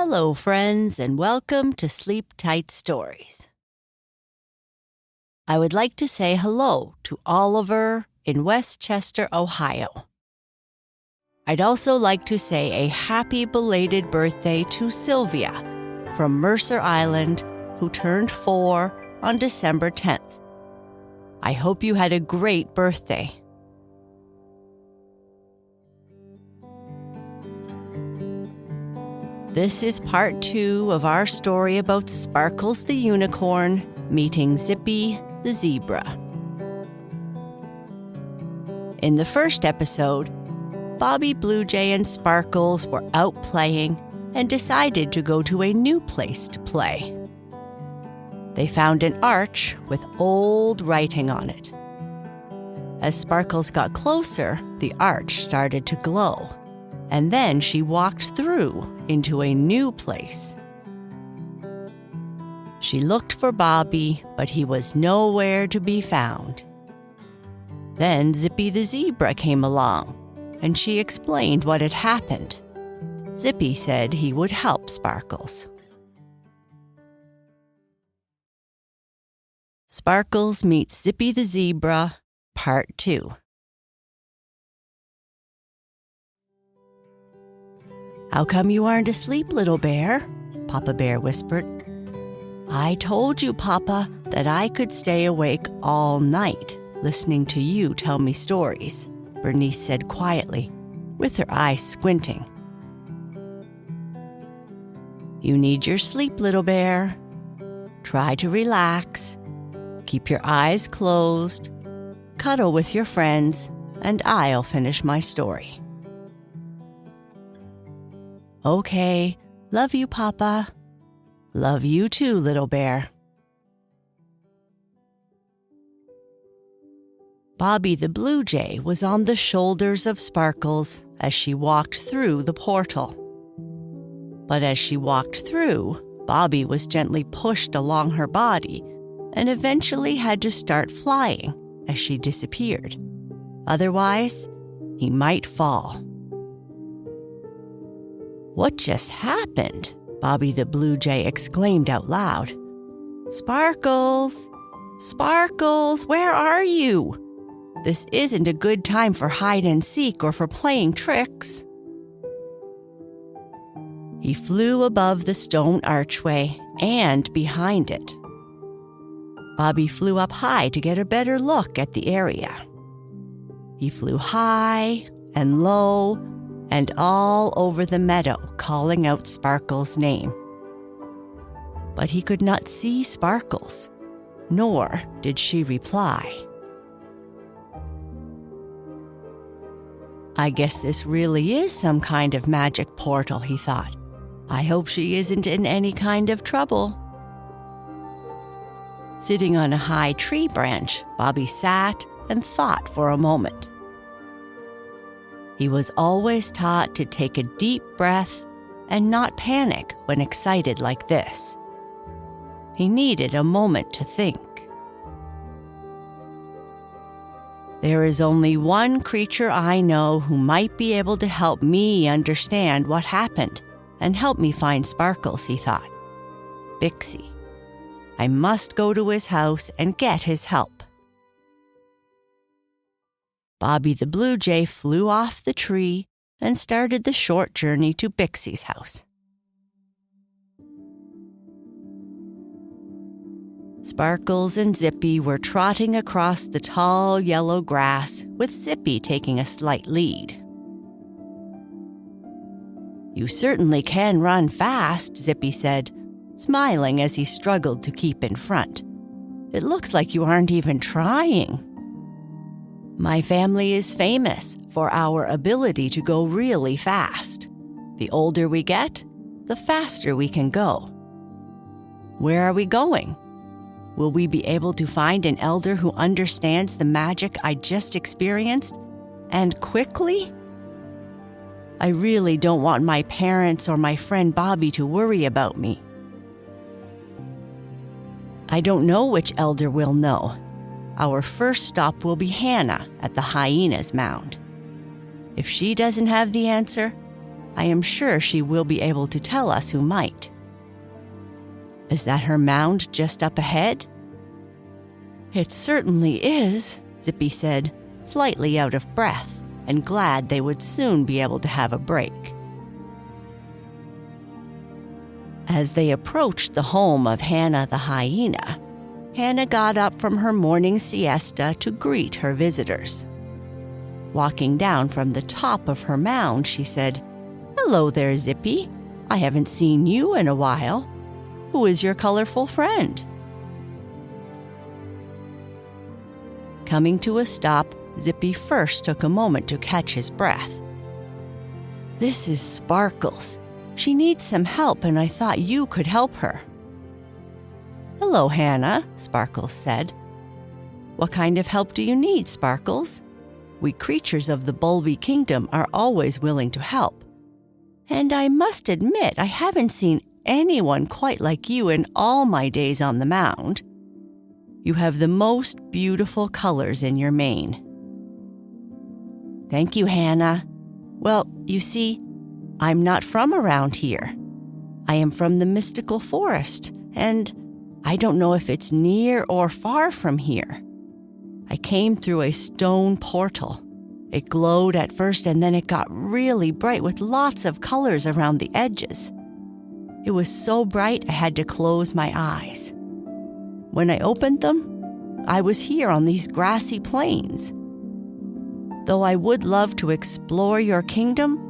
Hello, friends, and welcome to Sleep Tight Stories. I would like to say hello to Oliver in Westchester, Ohio. I'd also like to say a happy belated birthday to Sylvia from Mercer Island, who turned 4 on December 10th. I hope you had a great birthday. This is part 2 of our story about Sparkles the unicorn meeting Zippy the zebra. In the first episode, Bobby, Bluejay, and Sparkles were out playing and decided to go to a new place to play. They found an arch with old writing on it. As Sparkles got closer, the arch started to glow, and then she walked through into a new place. She looked for Bobby, but he was nowhere to be found. Then Zippy the zebra came along, and she explained what had happened. Zippy said he would help Sparkles. Sparkles meets Zippy the zebra, Part 2. "How come you aren't asleep, little bear?" Papa Bear whispered. "I told you, Papa, that I could stay awake all night listening to you tell me stories," Bernice said quietly, with her eyes squinting. "You need your sleep, little bear. Try to relax. Keep your eyes closed. Cuddle with your friends, and I'll finish my story." "Okay, love you, Papa. Love you too, little bear." Bobby the Bluejay was on the shoulders of Sparkles as she walked through the portal. But as she walked through, Bobby was gently pushed along her body and eventually had to start flying as she disappeared. Otherwise, he might fall. "What just happened?" Bobby the Bluejay exclaimed out loud. "Sparkles! Sparkles, where are you? This isn't a good time for hide and seek or for playing tricks." He flew above the stone archway and behind it. Bobby flew up high to get a better look at the area. He flew high and low and all over the meadow, calling out Sparkles' name. But he could not see Sparkles, nor did she reply. "I guess this really is some kind of magic portal," he thought. "I hope she isn't in any kind of trouble." Sitting on a high tree branch, Bobby sat and thought for a moment. He was always taught to take a deep breath and not panic when excited like this. He needed a moment to think. "There is only one creature I know who might be able to help me understand what happened and help me find Sparkles," he thought. "Bixie. I must go to his house and get his help." Bobby the Bluejay flew off the tree and started the short journey to Bixie's house. Sparkles and Zippy were trotting across the tall yellow grass, with Zippy taking a slight lead. "You certainly can run fast," Zippy said, smiling as he struggled to keep in front. "It looks like you aren't even trying." "My family is famous for our ability to go really fast. The older we get, the faster we can go." "Where are we going? Will we be able to find an elder who understands the magic I just experienced, and quickly? I really don't want my parents or my friend Bobby to worry about me." "I don't know which elder will know. Our first stop will be Hannah at the Hyena's Mound. If she doesn't have the answer, I am sure she will be able to tell us who might." "Is that her mound just up ahead?" "It certainly is," Zippy said, slightly out of breath and glad they would soon be able to have a break. As they approached the home of Hannah the hyena, Hannah got up from her morning siesta to greet her visitors. Walking down from the top of her mound, she said, "Hello there, Zippy. I haven't seen you in a while. Who is your colorful friend?" Coming to a stop, Zippy first took a moment to catch his breath. "This is Sparkles. She needs some help, and I thought you could help her." "Hello, Hannah," Sparkles said. "What kind of help do you need, Sparkles? We creatures of the Bulby Kingdom are always willing to help. And I must admit, I haven't seen anyone quite like you in all my days on the mound. You have the most beautiful colors in your mane." "Thank you, Hannah. Well, you see, I'm not from around here. I am from the mystical forest, and I don't know if it's near or far from here. I came through a stone portal. It glowed at first, and then it got really bright with lots of colors around the edges. It was so bright I had to close my eyes. When I opened them, I was here on these grassy plains. Though I would love to explore your kingdom,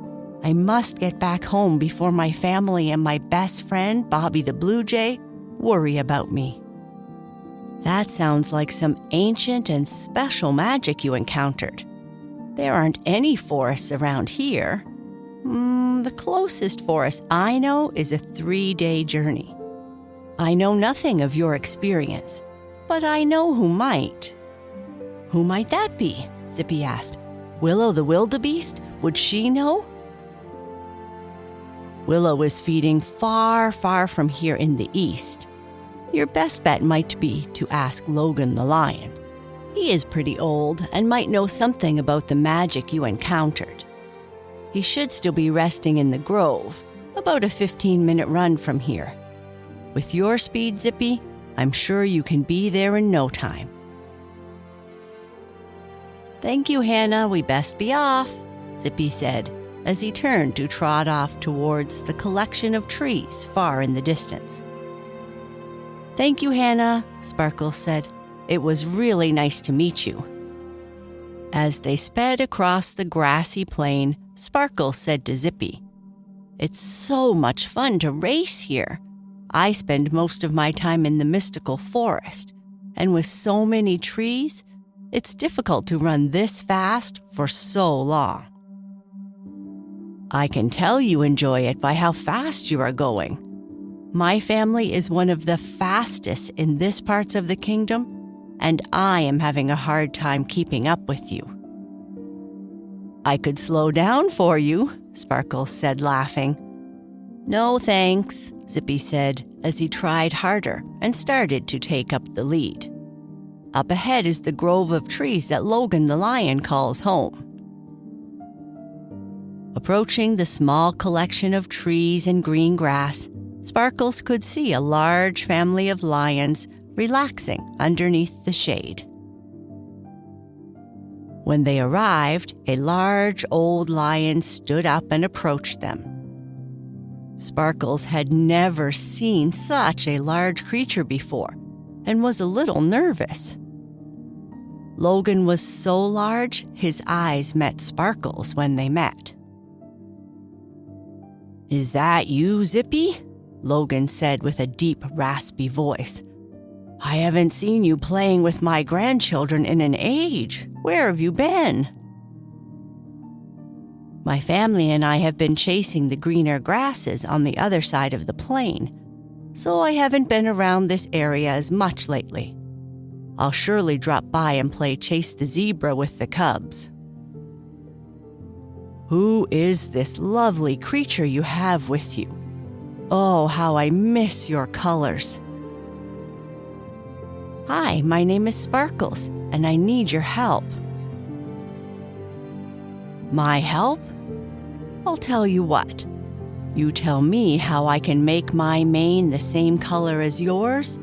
I must get back home before my family and my best friend, Bobby the Bluejay, worry about me." "That sounds like some ancient and special magic you encountered. There aren't any forests around here. The closest forest I know is a 3-day journey. I know nothing of your experience, but I know who might." "Who might that be?" Zippy asked. "Willow the wildebeest? Would she know?" "Willow is feeding far, far from here in the east. Your best bet might be to ask Logan the lion. He is pretty old and might know something about the magic you encountered. He should still be resting in the grove, about a 15-minute run from here. With your speed, Zippy, I'm sure you can be there in no time." "Thank you, Hannah. We best be off," Zippy said, as he turned to trot off towards the collection of trees far in the distance. "Thank you, Hannah," Sparkles said. "It was really nice to meet you." As they sped across the grassy plain, Sparkles said to Zippy, "It's so much fun to race here. I spend most of my time in the mystical forest, and with so many trees, it's difficult to run this fast for so long." "I can tell you enjoy it by how fast you are going. My family is one of the fastest in this parts of the kingdom, and I am having a hard time keeping up with you." "I could slow down for you," Sparkles said, laughing. "No, thanks," Zippy said as he tried harder and started to take up the lead. Up ahead is the grove of trees that Logan the lion calls home. Approaching the small collection of trees and green grass, Sparkles could see a large family of lions relaxing underneath the shade. When they arrived, a large old lion stood up and approached them. Sparkles had never seen such a large creature before and was a little nervous. Logan was so large, his eyes met Sparkles when they met. "Is that you, Zippy?" Logan said with a deep, raspy voice. "I haven't seen you playing with my grandchildren in an age. Where have you been?" "My family and I have been chasing the greener grasses on the other side of the plain, so I haven't been around this area as much lately. I'll surely drop by and play Chase the Zebra with the cubs." "Who is this lovely creature you have with you? Oh, how I miss your colors." "Hi, my name is Sparkles, and I need your help." "My help? I'll tell you what. You tell me how I can make my mane the same color as yours,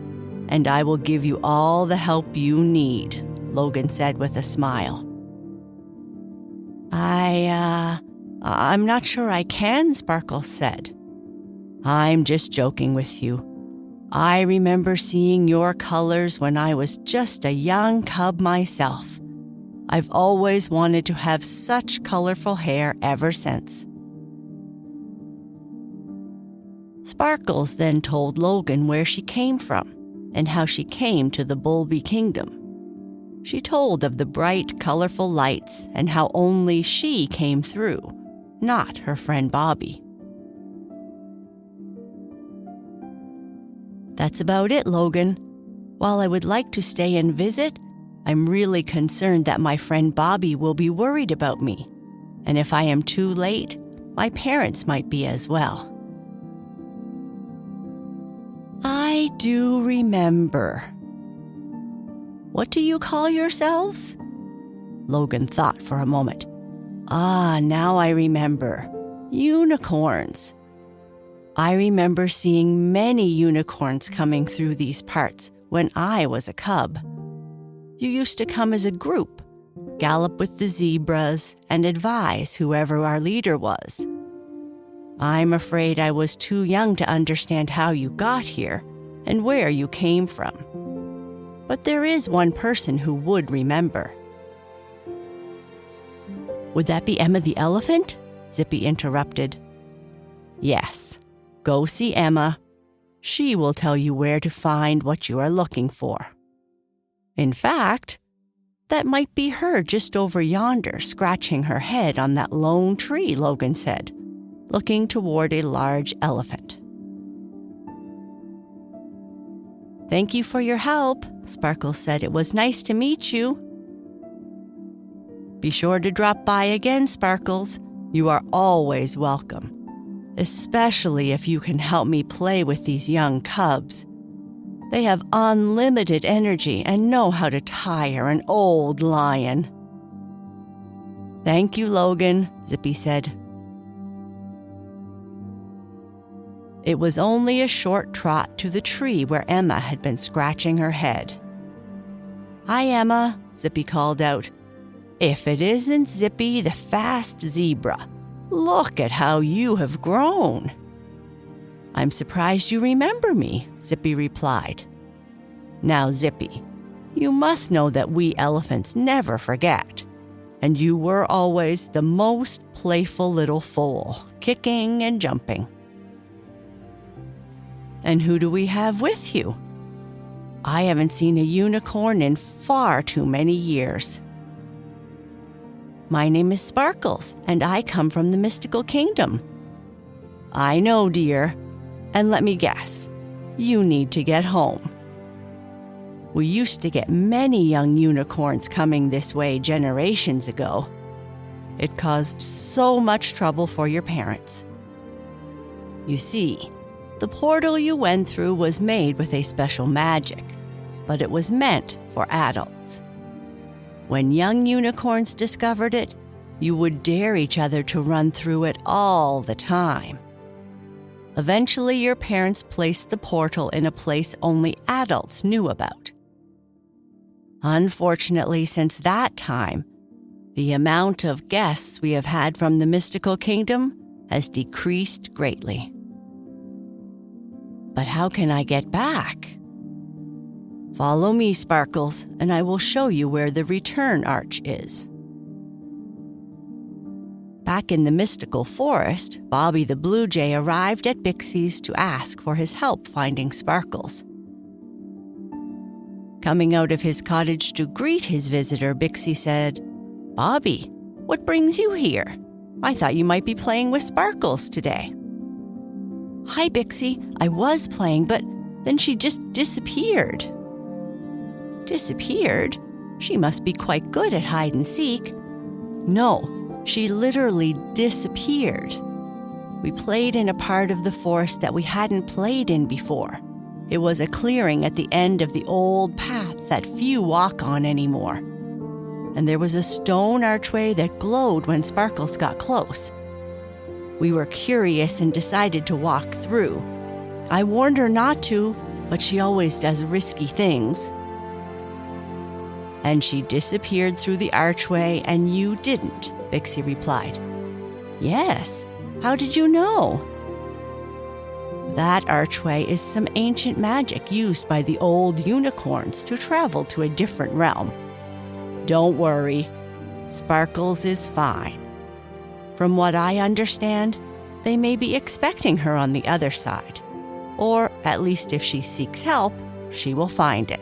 and I will give you all the help you need," Logan said with a smile. I'm not sure I can," Sparkles said. "I'm just joking with you. I remember seeing your colors when I was just a young cub myself. I've always wanted to have such colorful hair ever since." Sparkles then told Logan where she came from and how she came to the Bluejay Kingdom. She told of the bright, colorful lights and how only she came through, not her friend Bobby. "That's about it, Logan. While I would like to stay and visit, I'm really concerned that my friend Bobby will be worried about me. And if I am too late, my parents might be as well." "I do remember. What do you call yourselves?" Logan thought for a moment. Now I remember. Unicorns. I remember seeing many unicorns coming through these parts when I was a cub. You used to come as a group, gallop with the zebras, and advise whoever our leader was. I'm afraid I was too young to understand how you got here and where you came from. But there is one person who would remember. "Would that be Emma the elephant?" Zippy interrupted. "Yes. Go see Emma. She will tell you where to find what you are looking for. In fact, that might be her just over yonder, scratching her head on that lone tree," Logan said, looking toward a large elephant. "Thank you for your help," Sparkles said. "It was nice to meet you." "Be sure to drop by again, Sparkles. You are always welcome, especially if you can help me play with these young cubs. They have unlimited energy and know how to tire an old lion." "Thank you, Logan," Zippy said. It was only a short trot to the tree where Emma had been scratching her head. "Hi, Emma," Zippy called out. "If it isn't Zippy the fast zebra, look at how you have grown." "I'm surprised you remember me," Zippy replied. "Now, Zippy, you must know that we elephants never forget, and you were always the most playful little foal, kicking and jumping." "And who do we have with you?" "I haven't seen a unicorn in far too many years." "My name is Sparkles, and I come from the mystical kingdom." "I know, dear. And let me guess, you need to get home." "We used to get many young unicorns coming this way generations ago. It caused so much trouble for your parents. You see, the portal you went through was made with a special magic, but it was meant for adults. When young unicorns discovered it, you would dare each other to run through it all the time. Eventually, your parents placed the portal in a place only adults knew about. Unfortunately, since that time, the amount of guests we have had from the mystical kingdom has decreased greatly." "But how can I get back?" "Follow me, Sparkles, and I will show you where the return arch is." Back in the mystical forest, Bobby the Bluejay arrived at Bixie's to ask for his help finding Sparkles. Coming out of his cottage to greet his visitor, Bixie said, "Bobby, what brings you here? I thought you might be playing with Sparkles today." "Hi, Bixie. I was playing, but then she just disappeared." "Disappeared? She must be quite good at hide and seek." "No, she literally disappeared. We played in a part of the forest that we hadn't played in before. It was a clearing at the end of the old path that few walk on anymore. And there was a stone archway that glowed when Sparkles got close. We were curious and decided to walk through. I warned her not to, but she always does risky things. And she disappeared through the archway, and you didn't, Bixie replied. Yes, how did you know? That archway is some ancient magic used by the old unicorns to travel to a different realm. Don't worry, Sparkles is fine. From what I understand, they may be expecting her on the other side. Or at least if she seeks help, she will find it.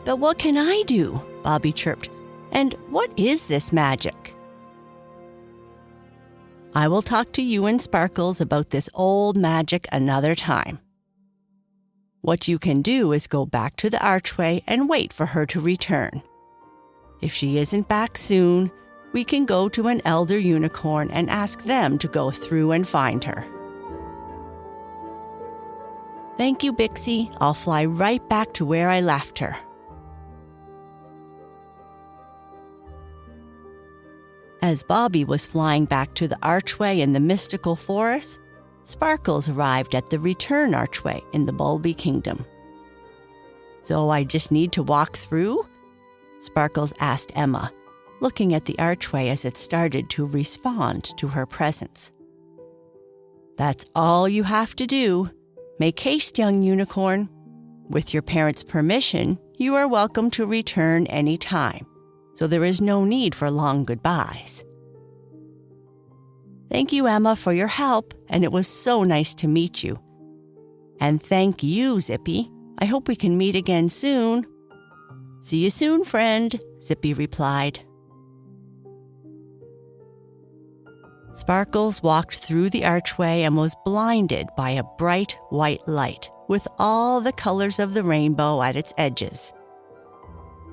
But what can I do? Bobby chirped. And what is this magic? I will talk to you and Sparkles about this old magic another time. What you can do is go back to the archway and wait for her to return. If she isn't back soon, we can go to an elder unicorn and ask them to go through and find her. Thank you, Bixie. I'll fly right back to where I left her. As Bobby was flying back to the archway in the mystical forest, Sparkles arrived at the return archway in the Bulby Kingdom. So I just need to walk through? Sparkles asked Emma, looking at the archway as it started to respond to her presence. That's all you have to do. Make haste, young unicorn. With your parents' permission, you are welcome to return any time, so there is no need for long goodbyes. Thank you, Emma, for your help, and it was so nice to meet you. And thank you, Zippy. I hope we can meet again soon. See you soon, friend, Zippy replied. Sparkles walked through the archway and was blinded by a bright white light with all the colors of the rainbow at its edges.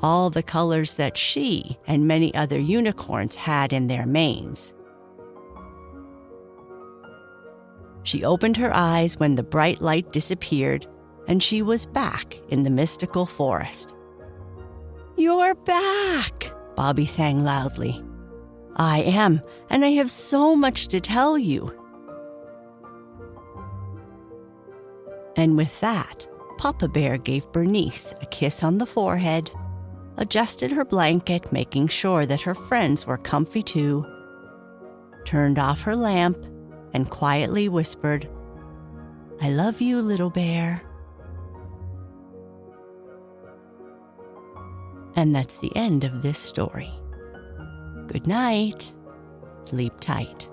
All the colors that she and many other unicorns had in their manes. She opened her eyes when the bright light disappeared, and she was back in the mystical forest. You're back, Bobby sang loudly. I am, and I have so much to tell you. And with that, Papa Bear gave Bernice a kiss on the forehead, adjusted her blanket, making sure that her friends were comfy too, turned off her lamp, and quietly whispered, I love you, little bear. And that's the end of this story. Good night. Sleep tight.